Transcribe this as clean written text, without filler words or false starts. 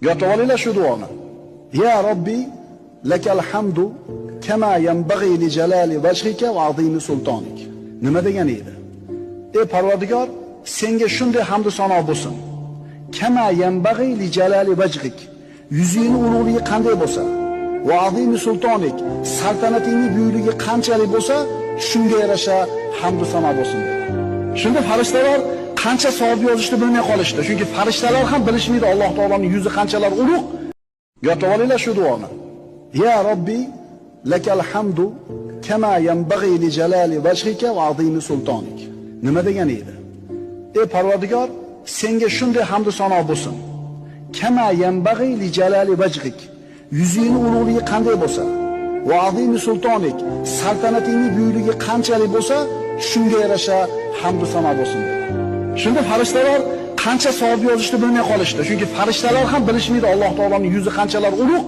Yodlab olinglar shu duoni. Ya Robbi lakal hamdu kama yanbaghi li jalali wajhika va azimi sultonik. Nima degani edi? Ey Parvardigor, senga shunday hamd va sano bo'lsin. Kama yanbaghi li jalali wajhik. Yuzingning ulug'ligi qanday bo'lsa, va azimi sultonik, saltanatingning buyukligi qanchalik bo'lsa, shunga yarasha hamd va sano bo'lsin dedi. Shunda farishtalar qancha savob yozishni bilmay qolishdi. Chunki farishtalar ham bilishmaydi Alloh taoloning yuzi qanchalar ulug'. Yodlab olinglar shu duoni. Ya Robbi lakal hamdu kama yanbaghi li jalali wajhika va azimi sultonik. Nima degani edi? Ey Parvardigor, senga shunday hamd va sano bo'lsin. Kama yanbaghi li jalali wajhik. Yuzingning ulug'ligi qanday bo'lsa, va azimi sultonik, saltanatingning buyukligi qanchalik bo'lsa, shunga yarasha hamd va sano bo'lsin dedi. Shunda farishtalar qancha savob yozishni bilmay qolishdi. Chunki farishtalar ham bilishmaydi Alloh taoloning yuzi qanchalar ulug'.